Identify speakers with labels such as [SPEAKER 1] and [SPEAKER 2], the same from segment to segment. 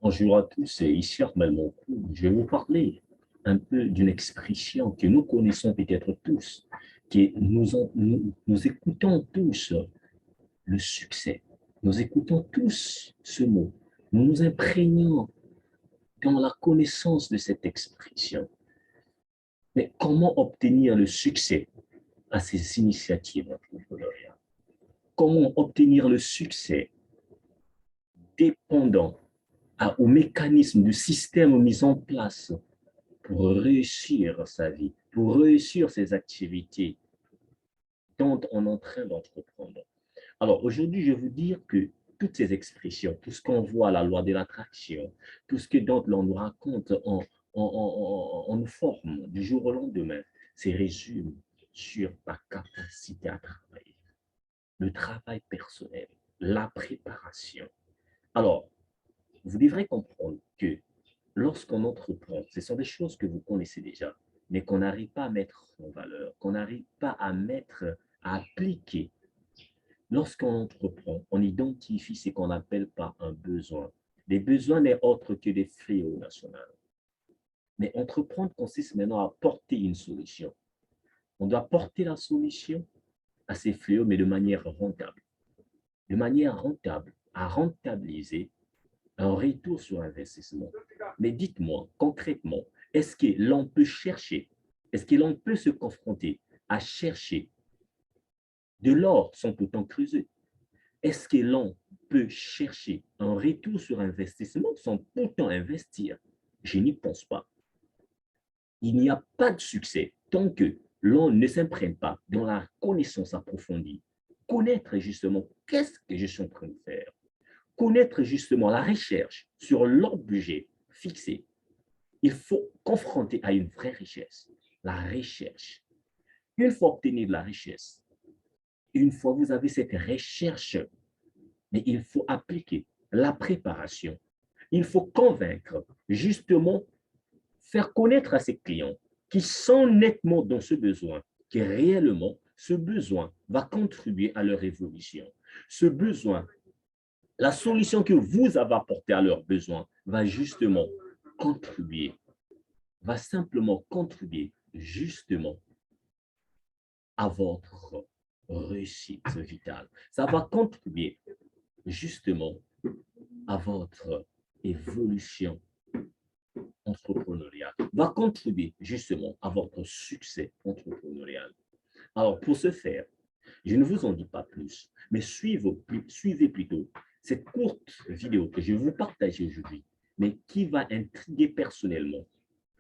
[SPEAKER 1] Bonjour à tous, et ici Armel Moncourt. Je vais vous parler un peu d'une expression que nous connaissons peut-être tous, que nous écoutons tous le succès. Nous écoutons tous ce mot. Nous nous imprégnons dans la connaissance de cette expression. Mais comment obtenir le succès à ces initiatives entrepreneuriales? Comment obtenir le succès dépendant aux mécanismes, du système mis en place pour réussir sa vie, pour réussir ses activités dont on est en train d'entreprendre. Alors aujourd'hui, je vais vous dire que toutes ces expressions, tout ce qu'on voit, la loi de l'attraction, tout ce que dont l'on nous raconte en forme du jour au lendemain, c'est résume sur ta capacité à travailler, le travail personnel, la préparation. Alors, vous devrez comprendre que lorsqu'on entreprend, ce sont des choses que vous connaissez déjà, mais qu'on n'arrive pas à mettre en valeur, qu'on n'arrive pas à mettre, à appliquer. Lorsqu'on entreprend, on identifie ce qu'on appelle pas un besoin. Les besoins n'est autre que des fléaux nationaux. Mais entreprendre consiste maintenant à porter une solution. On doit porter la solution à ces fléaux, mais de manière rentable. De manière rentable, à rentabiliser un retour sur investissement. Mais dites-moi concrètement, est-ce que l'on peut chercher, est-ce que l'on peut se confronter à chercher de l'or sans pourtant creuser? Est-ce que l'on peut chercher un retour sur investissement sans pourtant investir? Je n'y pense pas. Il n'y a pas de succès tant que l'on ne s'imprègne pas dans la connaissance approfondie. Connaître justement qu'est-ce que je suis en train de faire. Connaître justement la recherche sur l'objet fixé. Il faut confronter à une vraie richesse, la recherche. Une fois obtenu de la richesse, une fois vous avez cette recherche, mais il faut appliquer la préparation. Il faut convaincre, justement, faire connaître à ses clients qui sont nettement dans ce besoin, que réellement, ce besoin va contribuer à leur évolution. Ce besoin, la solution que vous avez apportée à leurs besoins va justement contribuer, va simplement contribuer justement à votre réussite vitale. Ça va contribuer justement à votre évolution entrepreneuriale, va contribuer justement à votre succès entrepreneurial. Alors, pour ce faire, je ne vous en dis pas plus, mais suivez plutôt cette courte vidéo que je vais vous partager aujourd'hui, mais qui va intriguer personnellement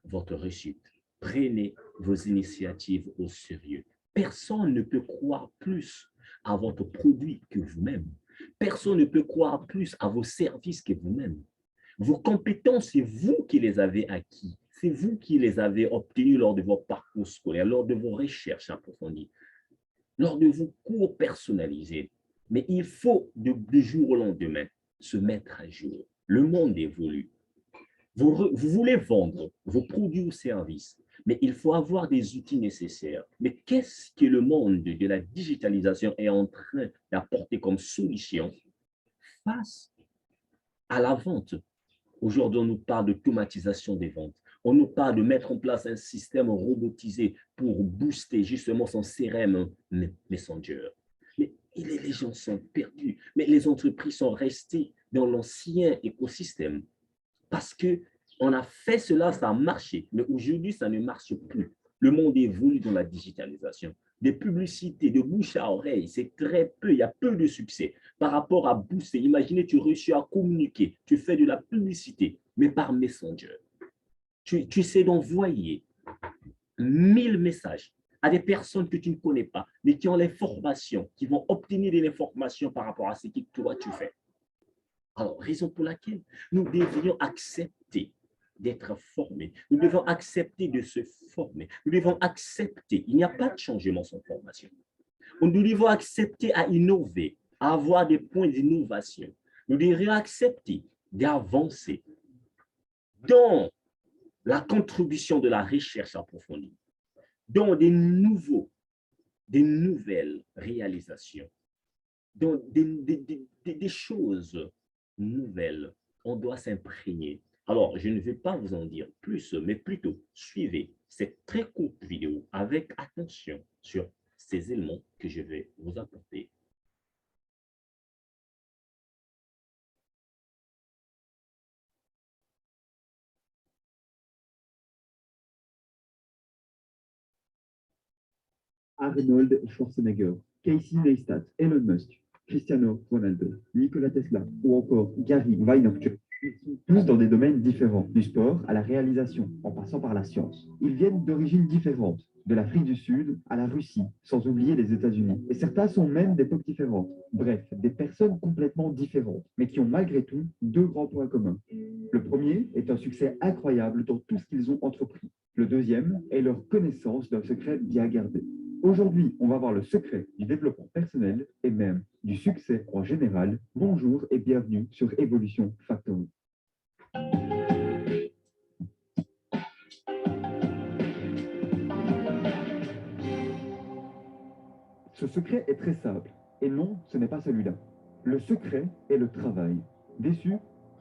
[SPEAKER 1] votre réussite. Prenez vos initiatives au sérieux. Personne ne peut croire plus à votre produit que vous-même. Personne ne peut croire plus à vos services que vous-même. Vos compétences, c'est vous qui les avez acquis. C'est vous qui les avez obtenues lors de vos parcours scolaires, lors de vos recherches approfondies, lors de vos cours personnalisés. Mais il faut, du jour au lendemain, se mettre à jour. Le monde évolue. Vous voulez vendre vos produits ou services, mais il faut avoir des outils nécessaires. Mais qu'est-ce que le monde de la digitalisation est en train d'apporter comme solution face à la vente? Aujourd'hui, on nous parle d'automatisation des ventes. On nous parle de mettre en place un système robotisé pour booster justement son CRM Messenger. Mais les gens sont perdus. Mais les entreprises sont restées dans l'ancien écosystème parce qu'on a fait cela, ça a marché. Mais aujourd'hui, ça ne marche plus. Le monde évolue dans la digitalisation. Des publicités de bouche à oreille, c'est très peu, il y a peu de succès par rapport à booster. Imaginez, tu réussis à communiquer, tu fais de la publicité, mais par Messenger. Tu sais d'envoyer 1000 messages à des personnes que tu ne connais pas, mais qui ont l'information, qui vont obtenir de l'information par rapport à ce que toi tu fais. Alors, raison pour laquelle nous devrions accepter d'être formés. Nous devons accepter de se former. Nous devons accepter. Il n'y a pas de changement sans formation. Nous devons accepter à innover, à avoir des points d'innovation. Nous devons accepter d'avancer dans la contribution de la recherche approfondie, dans des nouvelles réalisations, dans des choses nouvelles On doit s'imprégner. Alors, je ne vais pas vous en dire plus, mais plutôt suivez cette très courte vidéo avec attention sur ces éléments que je vais vous apporter.
[SPEAKER 2] Arnold Schwarzenegger, Casey Neistat, Elon Musk, Cristiano Ronaldo, Nikola Tesla ou encore Gary Vaynerchuk. Ils sont tous dans des domaines différents, du sport à la réalisation, en passant par la science. Ils viennent d'origines différentes, de l'Afrique du Sud à la Russie, sans oublier les États-Unis. Et certains sont même d'époques différentes. Bref, des personnes complètement différentes, mais qui ont malgré tout deux grands points communs. Le premier est un succès incroyable dans tout ce qu'ils ont entrepris. Le deuxième est leur connaissance d'un secret bien gardé. Aujourd'hui, on va voir le secret du développement personnel et même du succès en général. Bonjour et bienvenue sur Evolution Factory. Ce secret est très simple. Et non, ce n'est pas celui-là. Le secret est le travail. Déçu,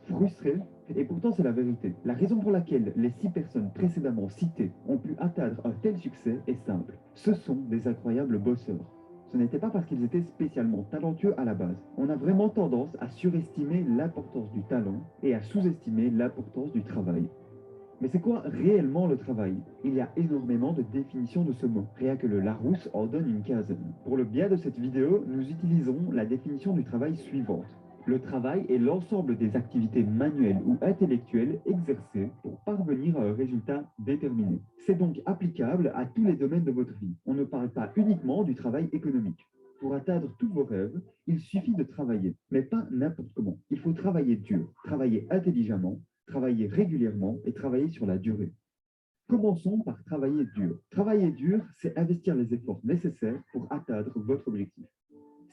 [SPEAKER 2] frustré, et pourtant c'est la vérité. La raison pour laquelle les 6 personnes précédemment citées ont pu atteindre un tel succès est simple. Ce sont des incroyables bosseurs. Ce n'était pas parce qu'ils étaient spécialement talentueux à la base. On a vraiment tendance à surestimer l'importance du talent et à sous-estimer l'importance du travail. Mais c'est quoi réellement le travail? Il y a énormément de définitions de ce mot. Rien que le Larousse en donne une quinzaine. Pour le bien de cette vidéo, nous utilisons la définition du travail suivante. Le travail est l'ensemble des activités manuelles ou intellectuelles exercées pour parvenir à un résultat déterminé. C'est donc applicable à tous les domaines de votre vie. On ne parle pas uniquement du travail économique. Pour atteindre tous vos rêves, il suffit de travailler, mais pas n'importe comment. Il faut travailler dur, travailler intelligemment, travailler régulièrement et travailler sur la durée. Commençons par travailler dur. Travailler dur, c'est investir les efforts nécessaires pour atteindre votre objectif.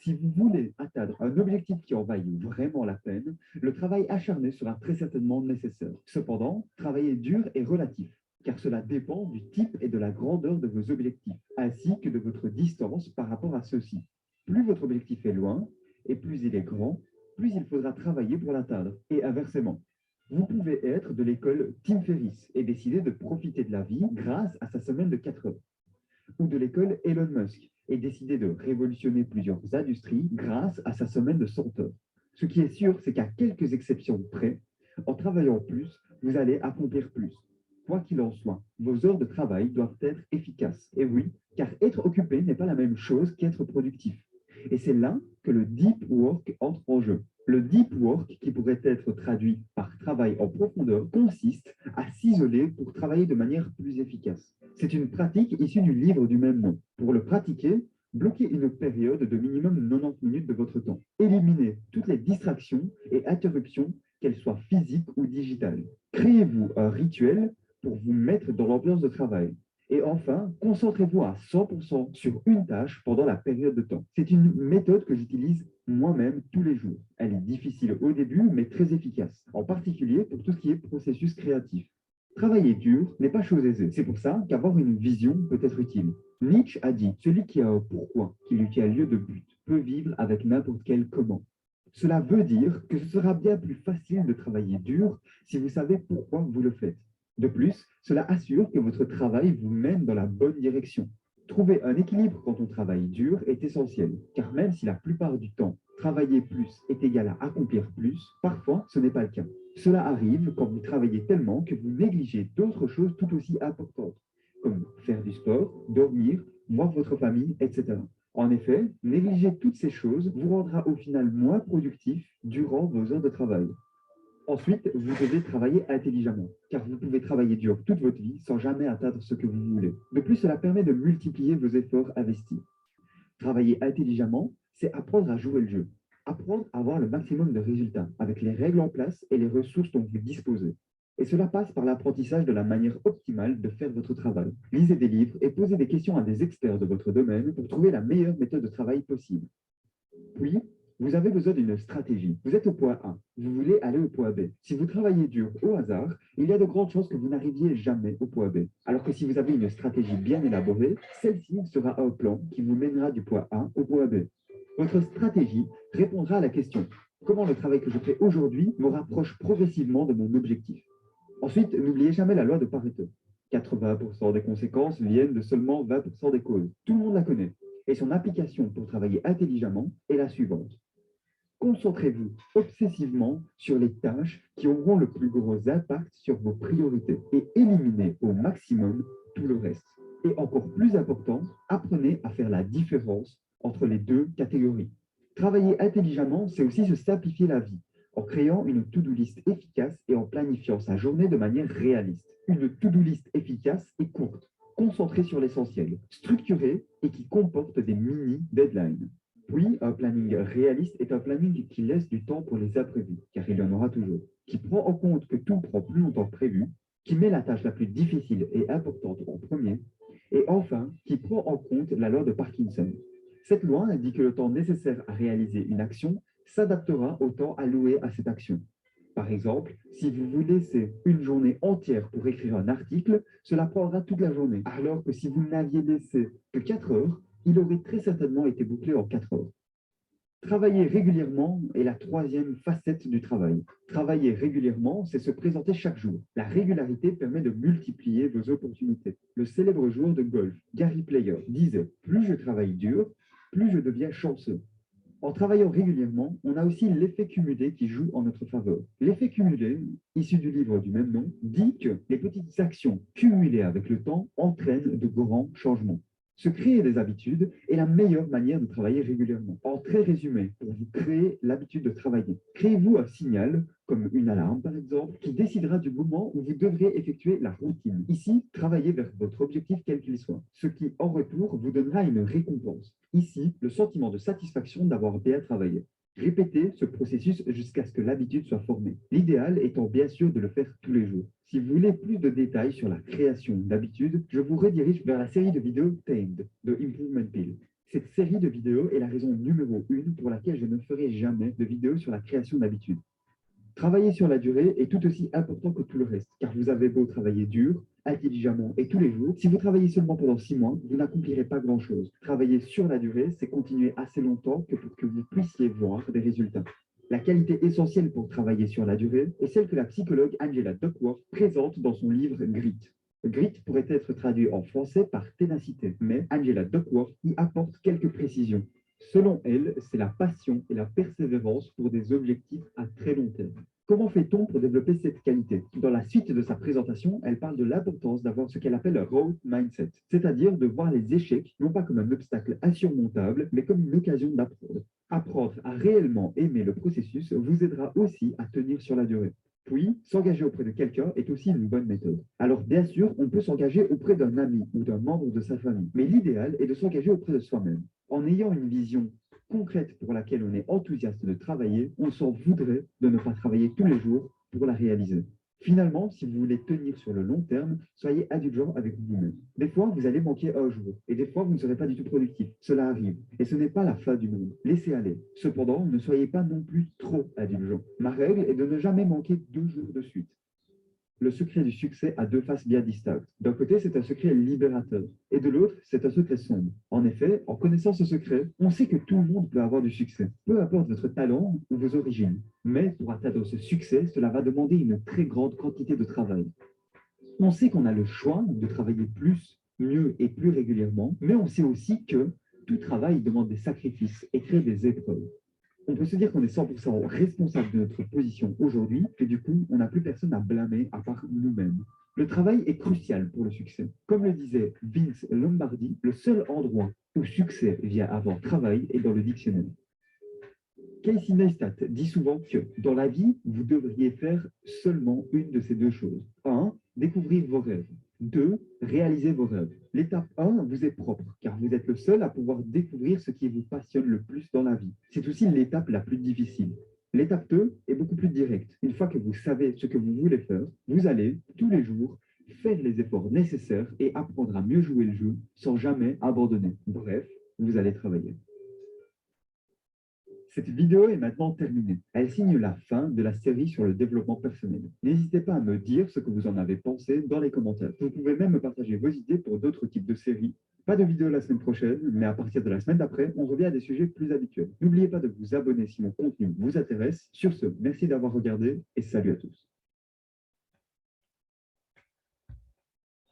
[SPEAKER 2] Si vous voulez atteindre un objectif qui en vaille vraiment la peine, le travail acharné sera très certainement nécessaire. Cependant, travailler dur est relatif, car cela dépend du type et de la grandeur de vos objectifs, ainsi que de votre distance par rapport à ceux-ci. Plus votre objectif est loin, et plus il est grand, plus il faudra travailler pour l'atteindre, et inversement. Vous pouvez être de l'école Tim Ferriss et décider de profiter de la vie grâce à sa semaine de 4 heures, ou de l'école Elon Musk et décider de révolutionner plusieurs industries grâce à sa semaine de 100 heures. Ce qui est sûr, c'est qu'à quelques exceptions près, en travaillant plus, vous allez accomplir plus. Quoi qu'il en soit, vos heures de travail doivent être efficaces. Et oui, car être occupé n'est pas la même chose qu'être productif. Et c'est là que le deep work entre en jeu. Le deep work, qui pourrait être traduit par travail en profondeur, consiste à s'isoler pour travailler de manière plus efficace. C'est une pratique issue du livre du même nom. Pour le pratiquer, bloquez une période de minimum 90 minutes de votre temps. Éliminez toutes les distractions et interruptions, qu'elles soient physiques ou digitales. Créez-vous un rituel pour vous mettre dans l'ambiance de travail. Et enfin, concentrez-vous à 100% sur une tâche pendant la période de temps. C'est une méthode que j'utilise moi-même tous les jours. Elle est difficile au début, mais très efficace, en particulier pour tout ce qui est processus créatif. Travailler dur n'est pas chose aisée. C'est pour ça qu'avoir une vision peut être utile. Nietzsche a dit, celui qui a un pourquoi, qui lui tient lieu de but, peut vivre avec n'importe quel comment. Cela veut dire que ce sera bien plus facile de travailler dur si vous savez pourquoi vous le faites. De plus, cela assure que votre travail vous mène dans la bonne direction. Trouver un équilibre quand on travaille dur est essentiel, car même si la plupart du temps, travailler plus est égal à accomplir plus, parfois ce n'est pas le cas. Cela arrive quand vous travaillez tellement que vous négligez d'autres choses tout aussi importantes, comme faire du sport, dormir, voir votre famille, etc. En effet, négliger toutes ces choses vous rendra au final moins productif durant vos heures de travail. Ensuite, vous devez travailler intelligemment, car vous pouvez travailler dur toute votre vie sans jamais atteindre ce que vous voulez. De plus, cela permet de multiplier vos efforts investis. Travailler intelligemment, c'est apprendre à jouer le jeu, apprendre à avoir le maximum de résultats avec les règles en place et les ressources dont vous disposez. Et cela passe par l'apprentissage de la manière optimale de faire votre travail. Lisez des livres et posez des questions à des experts de votre domaine pour trouver la meilleure méthode de travail possible. Puis, vous avez besoin d'une stratégie. Vous êtes au point A, vous voulez aller au point B. Si vous travaillez dur au hasard, il y a de grandes chances que vous n'arriviez jamais au point B. Alors que si vous avez une stratégie bien élaborée, celle-ci sera un plan qui vous mènera du point A au point B. Votre stratégie répondra à la question « Comment le travail que je fais aujourd'hui me rapproche progressivement de mon objectif ?» Ensuite, n'oubliez jamais la loi de Pareto. 80% des conséquences viennent de seulement 20% des causes. Tout le monde la connaît. Et son application pour travailler intelligemment est la suivante. Concentrez-vous obsessivement sur les tâches qui auront le plus gros impact sur vos priorités et éliminez au maximum tout le reste. Et encore plus important, apprenez à faire la différence entre les deux catégories. Travailler intelligemment, c'est aussi se simplifier la vie en créant une to-do list efficace et en planifiant sa journée de manière réaliste. Une to-do list efficace et courte, concentrée sur l'essentiel, structurée et qui comporte des mini-deadlines. Puis, un planning réaliste est un planning qui laisse du temps pour les imprévus, car il y en aura toujours, qui prend en compte que tout prend plus longtemps que prévu, qui met la tâche la plus difficile et importante en premier, et enfin, qui prend en compte la loi de Parkinson. Cette loi dit que le temps nécessaire à réaliser une action s'adaptera au temps alloué à cette action. Par exemple, si vous vous laissez une journée entière pour écrire un article, cela prendra toute la journée, alors que si vous n'aviez laissé que 4 heures, il aurait très certainement été bouclé en 4 heures. Travailler régulièrement est la troisième facette du travail. Travailler régulièrement, c'est se présenter chaque jour. La régularité permet de multiplier vos opportunités. Le célèbre joueur de golf, Gary Player, disait « Plus je travaille dur, plus je deviens chanceux ». En travaillant régulièrement, on a aussi l'effet cumulé qui joue en notre faveur. L'effet cumulé, issu du livre du même nom, dit que les petites actions cumulées avec le temps entraînent de grands changements. Se créer des habitudes est la meilleure manière de travailler régulièrement. En très résumé, pour vous créer l'habitude de travailler, créez-vous un signal, comme une alarme par exemple, qui décidera du moment où vous devrez effectuer la routine. Ici, travaillez vers votre objectif quel qu'il soit, ce qui en retour vous donnera une récompense. Ici, le sentiment de satisfaction d'avoir bien travaillé. Répétez ce processus jusqu'à ce que l'habitude soit formée. L'idéal étant bien sûr de le faire tous les jours. Si vous voulez plus de détails sur la création d'habitudes, je vous redirige vers la série de vidéos Tamed de Improvement Pill. Cette série de vidéos est la raison numéro 1 pour laquelle je ne ferai jamais de vidéo sur la création d'habitudes. Travailler sur la durée est tout aussi important que tout le reste, car vous avez beau travailler dur, intelligemment et tous les jours, si vous travaillez seulement pendant 6 mois, vous n'accomplirez pas grand-chose. Travailler sur la durée, c'est continuer assez longtemps que pour que vous puissiez voir des résultats. La qualité essentielle pour travailler sur la durée est celle que la psychologue Angela Duckworth présente dans son livre Grit. Grit pourrait être traduit en français par ténacité, mais Angela Duckworth y apporte quelques précisions. Selon elle, c'est la passion et la persévérance pour des objectifs à très long terme. Comment fait-on pour développer cette qualité? Dans la suite de sa présentation, elle parle de l'importance d'avoir ce qu'elle appelle un growth mindset, c'est-à-dire de voir les échecs non pas comme un obstacle insurmontable, mais comme une occasion d'apprendre. Apprendre à réellement aimer le processus vous aidera aussi à tenir sur la durée. Puis, s'engager auprès de quelqu'un est aussi une bonne méthode. Alors, bien sûr, on peut s'engager auprès d'un ami ou d'un membre de sa famille, mais l'idéal est de s'engager auprès de soi-même. En ayant une vision concrète pour laquelle on est enthousiaste de travailler, on s'en voudrait de ne pas travailler tous les jours pour la réaliser. Finalement, si vous voulez tenir sur le long terme, soyez indulgent avec vous-même. Des fois, vous allez manquer un jour, et des fois, vous ne serez pas du tout productif. Cela arrive, et ce n'est pas la fin du monde. Laissez aller. Cependant, ne soyez pas non plus trop indulgent. Ma règle est de ne jamais manquer 2 jours de suite. Le secret du succès a 2 faces bien distinctes. D'un côté, c'est un secret libérateur, et de l'autre, c'est un secret sombre. En effet, en connaissant ce secret, on sait que tout le monde peut avoir du succès, peu importe votre talent ou vos origines. Mais pour atteindre ce succès, cela va demander une très grande quantité de travail. On sait qu'on a le choix de travailler plus, mieux et plus régulièrement, mais on sait aussi que tout travail demande des sacrifices et crée des épreuves. On peut se dire qu'on est 100% responsable de notre position aujourd'hui, et du coup, on n'a plus personne à blâmer à part nous-mêmes. Le travail est crucial pour le succès. Comme le disait Vince Lombardi, le seul endroit où succès vient avant travail est dans le dictionnaire. Casey Neistat dit souvent que dans la vie, vous devriez faire seulement une de ces 2 choses. 1. Découvrir vos rêves. 2. Réaliser vos rêves. L'étape 1 vous est propre, car vous êtes le seul à pouvoir découvrir ce qui vous passionne le plus dans la vie. C'est aussi l'étape la plus difficile. L'étape 2 est beaucoup plus directe. Une fois que vous savez ce que vous voulez faire, vous allez, tous les jours, faire les efforts nécessaires et apprendre à mieux jouer le jeu sans jamais abandonner. Bref, vous allez travailler. Cette vidéo est maintenant terminée. Elle signe la fin de la série sur le développement personnel. N'hésitez pas à me dire ce que vous en avez pensé dans les commentaires. Vous pouvez même me partager vos idées pour d'autres types de séries. Pas de vidéo la semaine prochaine, mais à partir de la semaine d'après, on revient à des sujets plus habituels. N'oubliez pas de vous abonner si mon contenu vous intéresse. Sur ce, merci d'avoir regardé et salut à tous.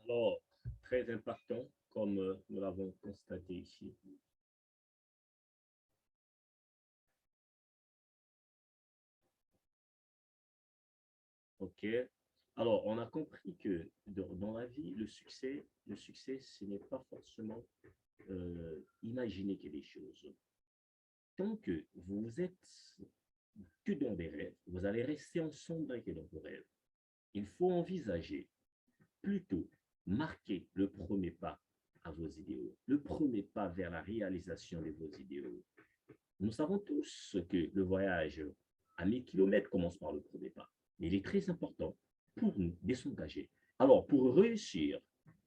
[SPEAKER 1] Alors, très important, comme nous l'avons constaté ici. OK. Alors, on a compris que dans la vie, le succès, ce n'est pas forcément imaginer quelque chose. Tant que vous êtes que dans des rêves, vous allez rester ensemble que dans vos rêves. Il faut envisager plutôt marquer le premier pas à vos idéaux, le premier pas vers la réalisation de vos idéaux. Nous savons tous que le voyage à 1000 km commence par le premier pas. Mais il est très important pour nous de s'engager. Alors, pour réussir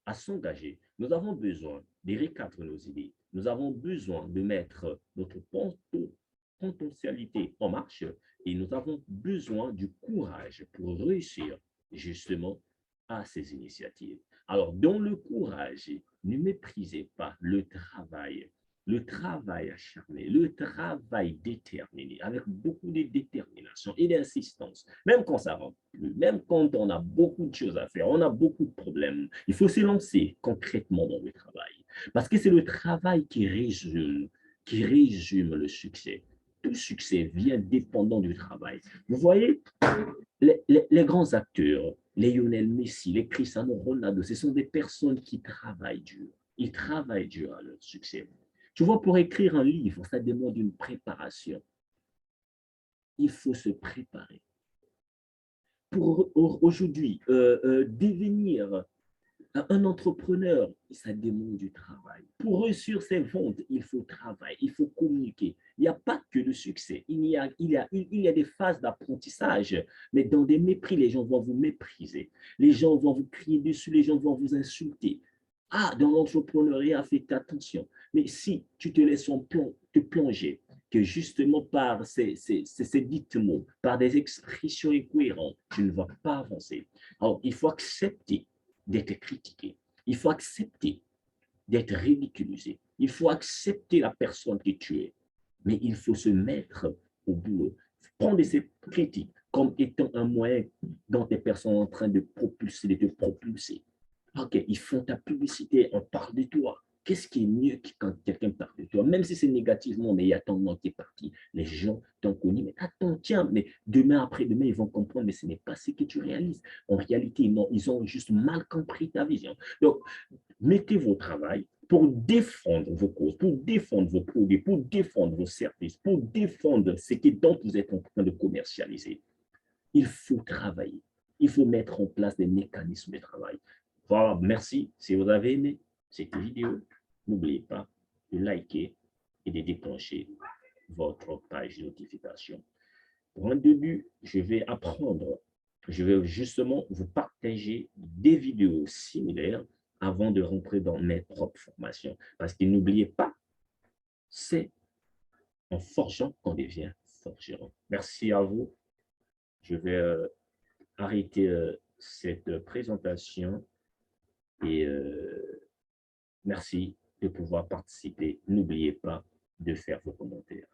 [SPEAKER 1] à s'engager, nous avons besoin de recadrer nos idées. Nous avons besoin de mettre notre potentialité en marche et nous avons besoin du courage pour réussir justement à ces initiatives. Alors, dans le courage, ne méprisez pas le travail acharné, le travail déterminé, avec beaucoup de détermination et d'insistance, même quand ça ne va plus, même quand on a beaucoup de choses à faire, on a beaucoup de problèmes, il faut se lancer concrètement dans le travail. Parce que c'est le travail qui résume le succès. Tout succès vient dépendant du travail. Vous voyez, les grands acteurs, les Lionel Messi, les Cristiano Ronaldo, ce sont des personnes qui travaillent dur. Ils travaillent dur à leur succès. Tu vois, pour écrire un livre, ça demande une préparation. Il faut se préparer. Pour aujourd'hui, devenir un entrepreneur, ça demande du travail. Pour réussir ses ventes, il faut travailler, il faut communiquer. Il n'y a pas que le succès. Il y a des phases d'apprentissage, mais dans des mépris, les gens vont vous mépriser. Les gens vont vous crier dessus, les gens vont vous insulter. Ah, dans l'entrepreneuriat, fais attention. Mais si tu te laisses te plonger, que justement par ces dits mots, par des expressions incohérentes, tu ne vas pas avancer. Alors, il faut accepter d'être critiqué. Il faut accepter d'être ridiculisé. Il faut accepter la personne que tu es. Mais il faut se mettre au boulot. Prendre ces critiques comme étant un moyen dont les personnes sont en train de te propulser. OK, ils font ta publicité, on parle de toi. Qu'est-ce qui est mieux que quand quelqu'un parle de toi? Même si c'est négativement, mais il y a ton nom qui est parti. Les gens t'ont connu, mais attends, tiens, mais demain, après-demain, ils vont comprendre, mais ce n'est pas ce que tu réalises. En réalité, non, ils ont juste mal compris ta vision. Donc, mettez vos travail pour défendre vos causes, pour défendre vos produits, pour défendre vos services, pour défendre ce dont vous êtes en train de commercialiser. Il faut travailler. Il faut mettre en place des mécanismes de travail. Voilà, merci. Si vous avez aimé cette vidéo, n'oubliez pas de liker et de déclencher votre page de notification. Pour un début, je vais justement vous partager des vidéos similaires avant de rentrer dans mes propres formations. Parce que n'oubliez pas, c'est en forgeant qu'on devient forgeron. Merci à vous. Je vais arrêter cette présentation et merci de pouvoir participer. N'oubliez pas de faire vos commentaires.